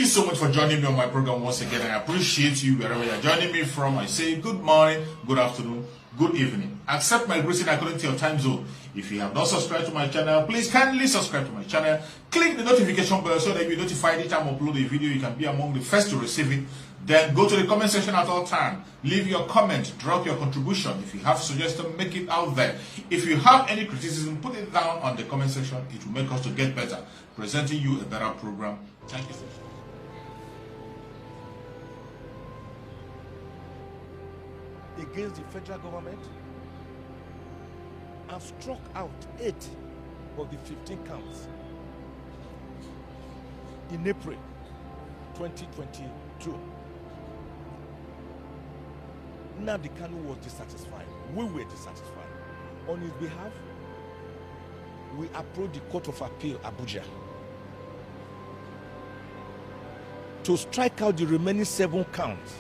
you so much for joining me on my program once again. I appreciate you wherever you're joining me from. I say good morning, good afternoon, good evening. Accept my greeting according to your time zone. If you have not subscribed to my channel, please kindly subscribe to my channel. Click the notification bell so that you'll be notified each time I upload a video. You can be among the first to receive it. Then go to the comment section at all times. Leave your comment, drop your contribution. If you have suggestions, make it out there. If you have any criticism, put it down on the comment section. It will make us to get better, presenting you a better program. Thank you so much. Against the federal government and struck out 8 of the 15 counts in April 2022. Nnamdi Kanu was dissatisfied. We were dissatisfied. On his behalf, we approached the Court of Appeal, Abuja, to strike out the remaining 7 counts.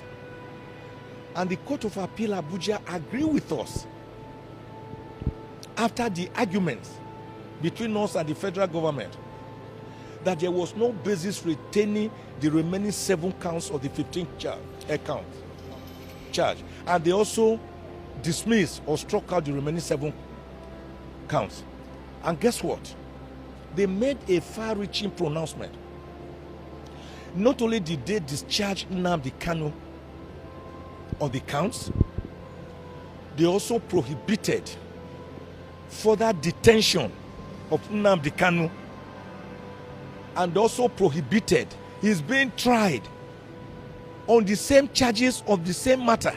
And the Court of Appeal, Abuja, agreed with us after the arguments between us and the federal government that there was no basis retaining the remaining 7 counts of the 15 charge. And they also dismissed or struck out the remaining 7 counts. And guess what? They made a far-reaching pronouncement. Not only did they discharge Nnamdi Kanu on the counts, they also prohibited further detention of Nnamdi Kanu and also prohibited his being tried on the same charges of the same matter.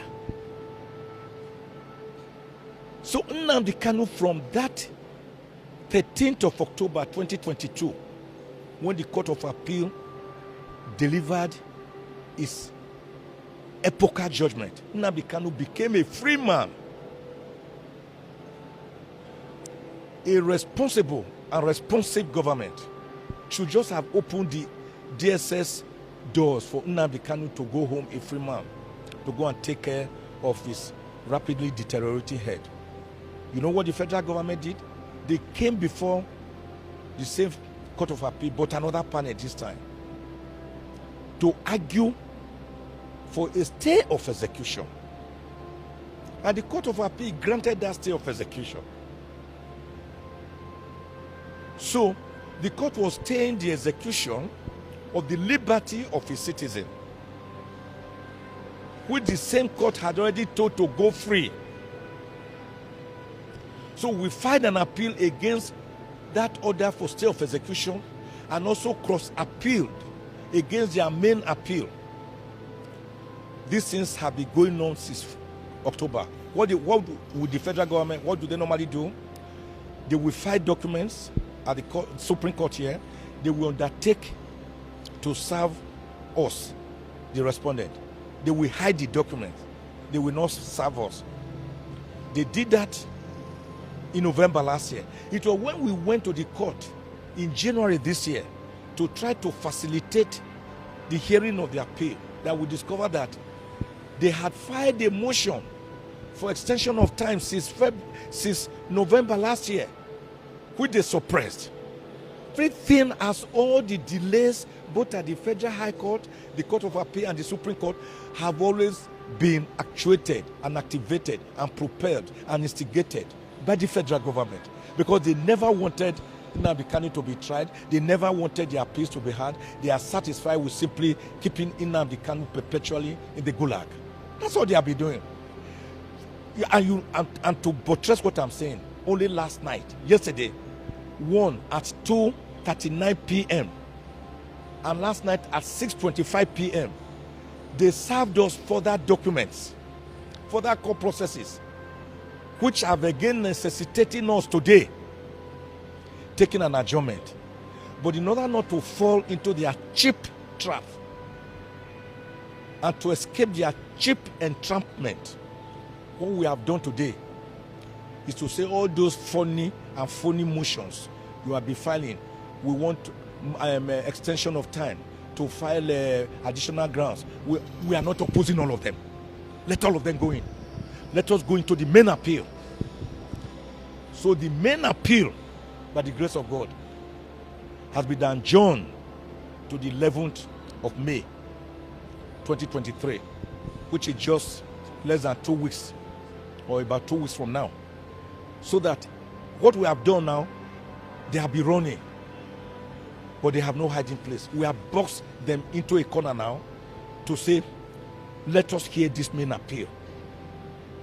So Nnamdi Kanu, from that 13th of October 2022, when the Court of Appeal delivered its epochal judgment, Nnamdi Kanu became a free man. A responsible and responsive government should just have opened the DSS doors for Nnamdi Kanu to go home a free man, to go and take care of his rapidly deteriorating head. You know what the federal government did? They came before the same Court of Appeal, but another panel this time, to argue for a stay of execution. And the Court of Appeal granted that stay of execution. So the court was staying the execution of the liberty of a citizen, which the same court had already told to go free. So we filed an appeal against that order for stay of execution and also cross-appealed against their main appeal. These things have been going on since October. What with the federal government, what do they normally do? They will file documents at the Supreme Court here. They will undertake to serve us, the respondent. They will hide the documents. They will not serve us. They did that in November last year. It was when we went to the court in January this year to try to facilitate the hearing of the appeal that we discovered that they had filed a motion for extension of time since November last year, which they suppressed. Everything, as all the delays, both at the Federal High Court, the Court of Appeal, and the Supreme Court, have always been actuated and activated and propelled and instigated by the federal government, because they never wanted Nnamdi Kanu to be tried. They never wanted their appeals to be heard. They are satisfied with simply keeping Nnamdi Kanu perpetually in the gulag. That's all they have been doing. And to buttress what I'm saying, only last night, yesterday, one at 2:39 p.m. and last night at 6:25 p.m. they served us further documents, further court processes, which have again necessitating us today taking an adjournment. But in order not to fall into their cheap trap and to escape their cheap entrapment, what we have done today is to say all those funny and phony motions you have been filing. We want extension of time to file additional grounds. We are not opposing all of them. Let all of them go in. Let us go into the main appeal. So the main appeal, by the grace of God, has been adjourned to the 11th of May 2023, which is just less than 2 weeks, or about 2 weeks from now. So that what we have done now, they have been running, but they have no hiding place. We have boxed them into a corner now to say, let us hear this main appeal.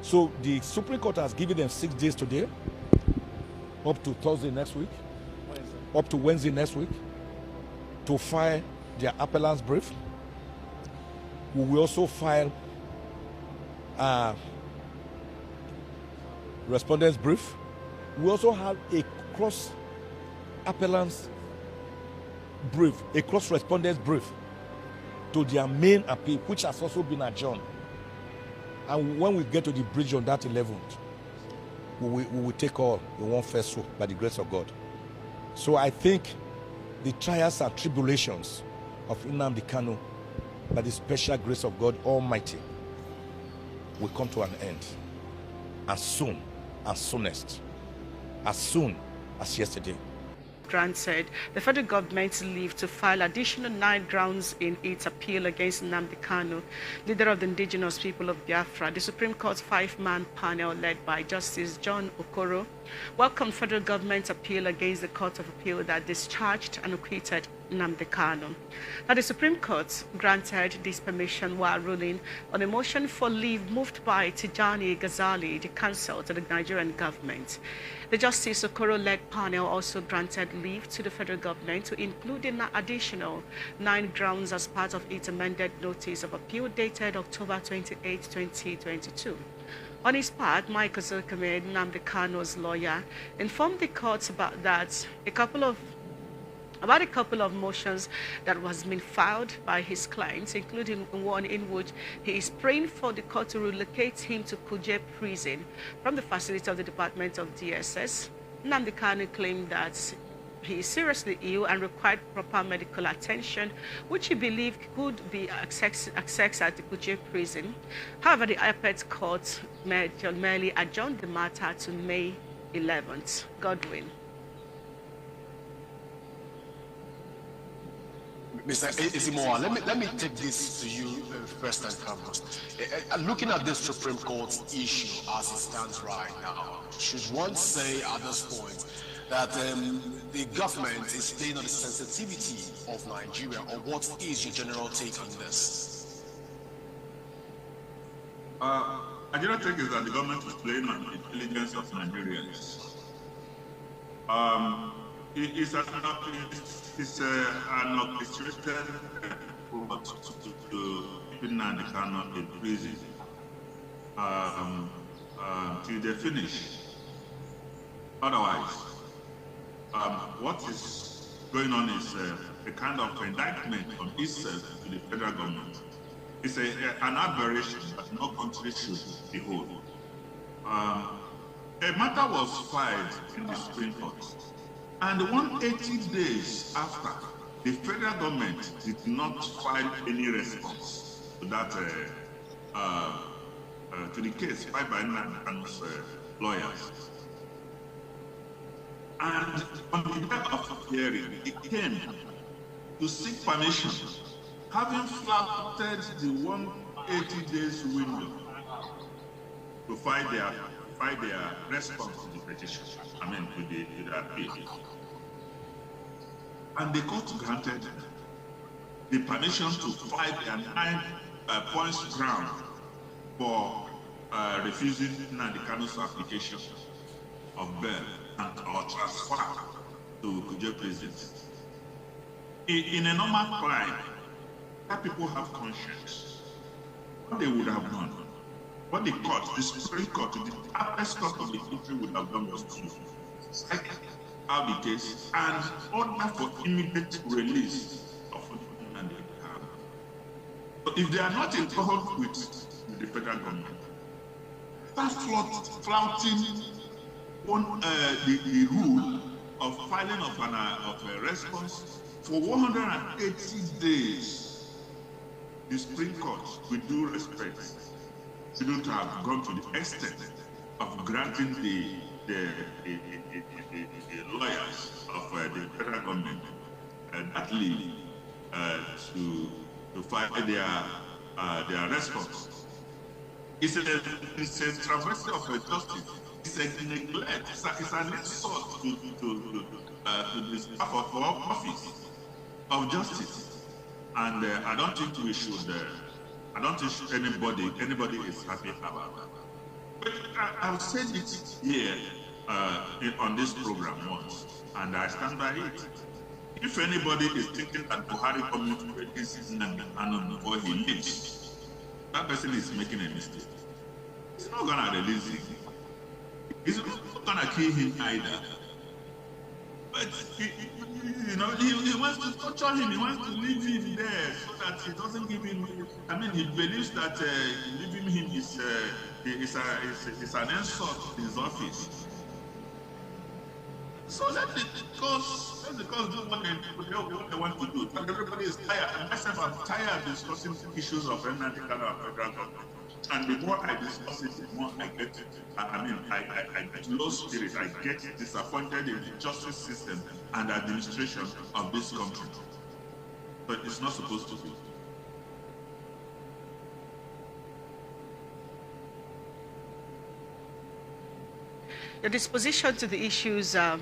So the Supreme Court has given them 6 days today, up to Thursday next week, up to Wednesday next week, to file their appellant's brief. We will also file a respondent's brief. We also have a cross appellant's brief, a cross respondent's brief to their main appeal, which has also been adjourned. And when we get to the bridge on that 11th, we will take all in one fell swoop by the grace of God. So I think the trials and tribulations of Nnamdi Kanu, by the special grace of God Almighty, will come to an end as soon as soonest, as soon as yesterday. Granted the federal government leave to file additional 9 grounds in its appeal against Nnamdi Kanu, leader of the indigenous people of Biafra. The Supreme Court's 5-man panel led by Justice John Okoro welcomed federal government's appeal against the Court of Appeal that discharged and acquitted Nnamdi Kanu. Now, the Supreme Court granted this permission while ruling on a motion for leave moved by Tijani Ghazali, the counsel to the Nigerian government. The Justice Okoro-led panel also granted leave to the federal government to include an additional 9 grounds as part of its amended notice of appeal dated October 28, 2022. On his part, Mike Ozokeme, Nnamdi Kanu's lawyer, informed the court about a couple of motions that was being filed by his clients, including one in which he is praying for the court to relocate him to Kuje prison from the facility of the Department of DSS. Nnamdi Kanu claimed that he is seriously ill and required proper medical attention, which he believed could be accessed at the Kuje prison. However, the Apex Court merely adjourned the matter to May 11th. Godwin. Mr. Ezimoa, let me take this to you first and foremost. Looking at this Supreme Court issue as it stands right now, should one say at this point that the government is playing on the sensitivity of Nigeria, or what is your general take on this? My general take is that the government is playing on the intelligence of Nigerians. It's an orchestrated effort to keep Nnamdi Kanu in prison till they finish. Otherwise, what is going on is a kind of indictment from itself to the federal government. It's an aberration that no country should behold. A matter was filed in the Supreme Court, and 180 days after, the federal government did not file any response to that to the case filed by Nnamdi Kanu's lawyers. And on the day of the hearing, it came to seek permission, having flouted the 180 days window to file their response to the petition, to the appeal. And the court granted the permission to file their 9 points ground for refusing Nnamdi Kanu's application of bail and or transfer to Kuje prison. In a normal crime, that people have conscience. What they would have done, what the court, the Supreme Court, the highest court of the country would have done was to strike out the case and order for immediate release of Nnamdi Kanu. But if they are not involved with the federal government, that's flouting the rule of filing of a response for 180 days. The Supreme Court, with due respect, shouldn't have gone to the extent of granting the lawyers of the federal government that leave to to file their response. It's a travesty of justice. It's a neglect. It's an insult to the staff of our office of justice. And I don't think we should. I don't think anybody is happy about that. But I've said it here on this program once, and I stand by it. If anybody is thinking that Buhari coming to release Nnamdi Kanu before he leaves, that person is making a mistake. He's not gonna release him. He's not gonna kill him either. But he wants to torture him. He wants to leave him there so that he doesn't give him. I mean, he believes that leaving him is an insult to his office. So let the cause do what they want to do. But everybody is tired. And myself, I'm tired of discussing issues of Nnamdi Kanu and federal government. And the more I discuss it, the more I get, I get low spirit. I get disappointed in the justice system and administration of this country. But it's not supposed to be. Your disposition to the issues are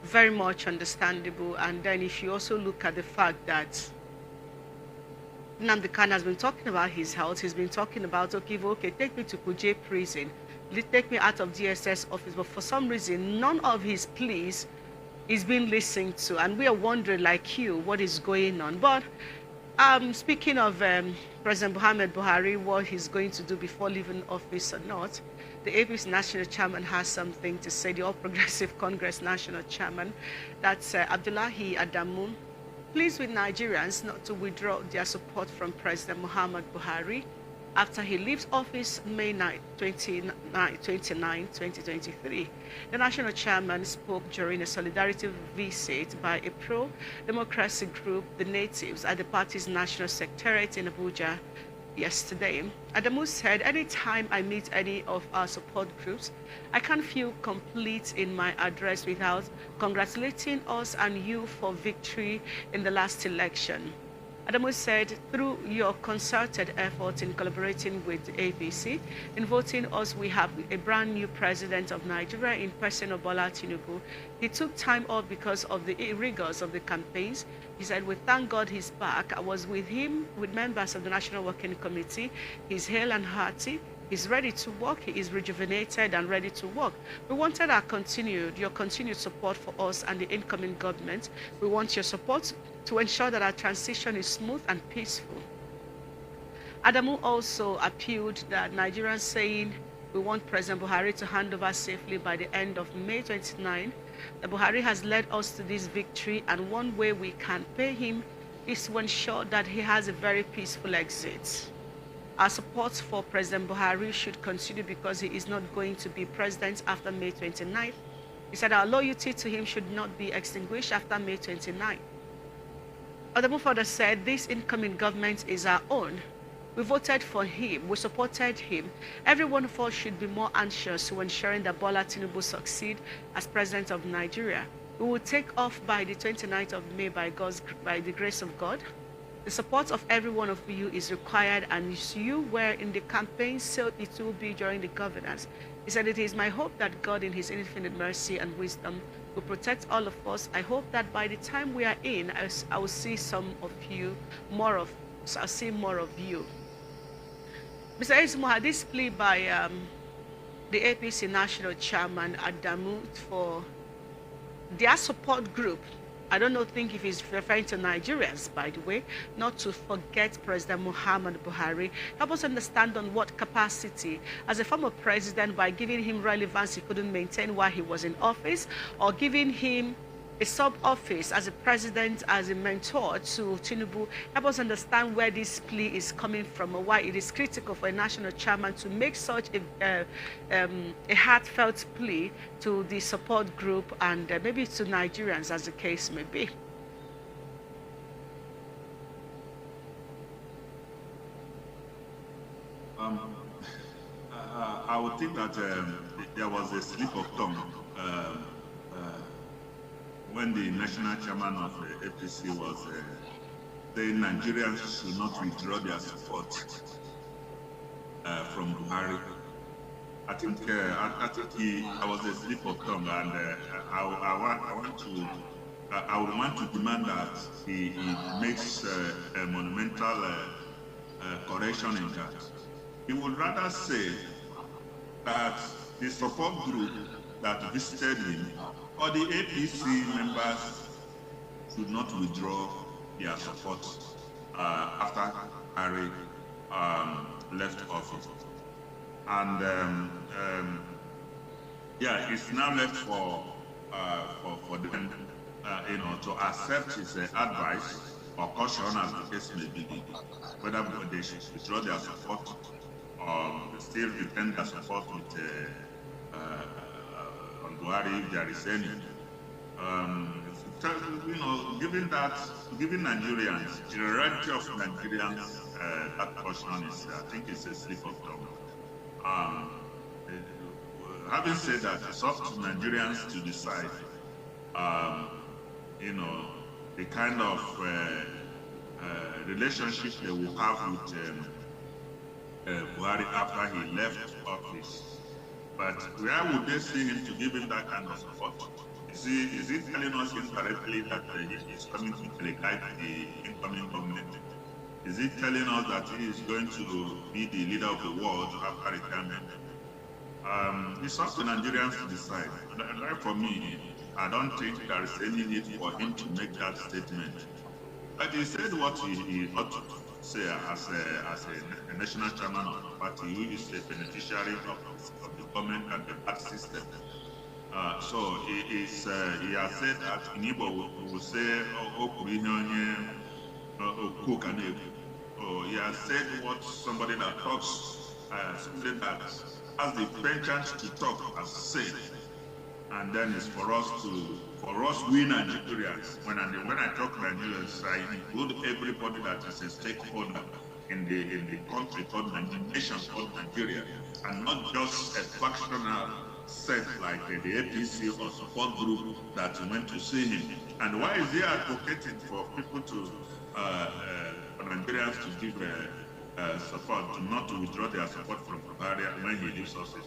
very much understandable. And then if you also look at the fact that Nnamdi Kanu has been talking about his health, he's been talking about, okay, take me to Kuje prison, take me out of DSS office, but for some reason, none of his pleas is being listened to, and we are wondering, like you, what is going on. But speaking of President Muhammad Buhari, what he's going to do before leaving office or not, the APC National Chairman has something to say, the All Progressive Congress National Chairman, that's Abdullahi Adamu, pleased with Nigerians not to withdraw their support from President Muhammad Buhari after he leaves office May 29, 2023. The national chairman spoke during a solidarity visit by a pro-democracy group, the Natives, at the party's national secretariat in Abuja yesterday. Adamu said, anytime I meet any of our support groups, I can't feel complete in my address without congratulating us and you for victory in the last election. Adamu said, through your concerted efforts in collaborating with the APC, in voting us, we have a brand new president of Nigeria in person of Bola Tinubu. He took time off because of the rigors of the campaigns. He said, we thank God he's back. I was with him, with members of the National Working Committee. He's hale and hearty. He's ready to work. He is rejuvenated and ready to work. We wanted your continued support for us and the incoming government. We want your support to ensure that our transition is smooth and peaceful. Adamu also appealed that Nigerians saying we want President Buhari to hand over safely by the end of May 29. That Buhari has led us to this victory, and one way we can pay him is to ensure that he has a very peaceful exit. Our support for President Buhari should continue because he is not going to be president after May 29th. He said our loyalty to him should not be extinguished after May 29th. Adamu further said this incoming government is our own. We voted for him. We supported him. Every one of us should be more anxious to ensuring that Bola Tinubu succeed as president of Nigeria. We will take off by the 29th of May by the grace of God. The support of every one of you is required, and as you were in the campaign, so it will be during the governance. He said, it is my hope that God in his infinite mercy and wisdom will protect all of us. I hope that by the time we are in, I will see some of you, I'll see more of you. Mr. Ezmo, this plea by the APC National Chairman Adamu for their support group, I don't think if he's referring to Nigerians, by the way, not to forget President Muhammad Buhari. Help us understand on what capacity, as a former president, by giving him relevance he couldn't maintain while he was in office, or giving him a sub-office as a president, as a mentor to Tinubu. Help us understand where this plea is coming from, or why it is critical for a national chairman to make such a heartfelt plea to the support group and maybe to Nigerians, as the case may be. I would think that there was a slip of tongue when the national chairman of the APC was saying Nigerians should not withdraw their support from Buhari. I think I was a slip of tongue, and I would want to demand that he makes a monumental correction in that. He would rather say that the support group that visited him or the APC members should not withdraw their support after Harry left office. And yeah, it's now left for them, to accept his advice or caution, as the case may be, whether they should withdraw their support or still retain their support with on Buhari if there is any. Giving Nigerians, the majority of Nigerians, that caution is, I think, it's a slip of tongue. Having said that, it's up to Nigerians to decide, the kind of relationship they will have with Buhari after he left office. But where would they see him to give him that kind of support? Is he telling us indirectly that he is coming to delegate the incoming government? Is he telling us that he is going to be the leader of the world after retirement? It's up to Nigerians to decide. And for me, I don't think there is any need for him to make that statement. But he said what he ought to say as a national chairman of the party, who is a beneficiary of the government and the party system. So he has said that in Igbo we will say, he has said what somebody that talks, somebody that has the penchant to talk has said. And then it's for us, we Nigerians, when I talk Nigerians, I include everybody that is a stakeholder in the country called Nigeria, nation called Nigeria, and not just a factional set like the APC or support group that went to see him. And why is he advocating for people for Nigerians to give support, not to withdraw their support from Buhari when he leaves office?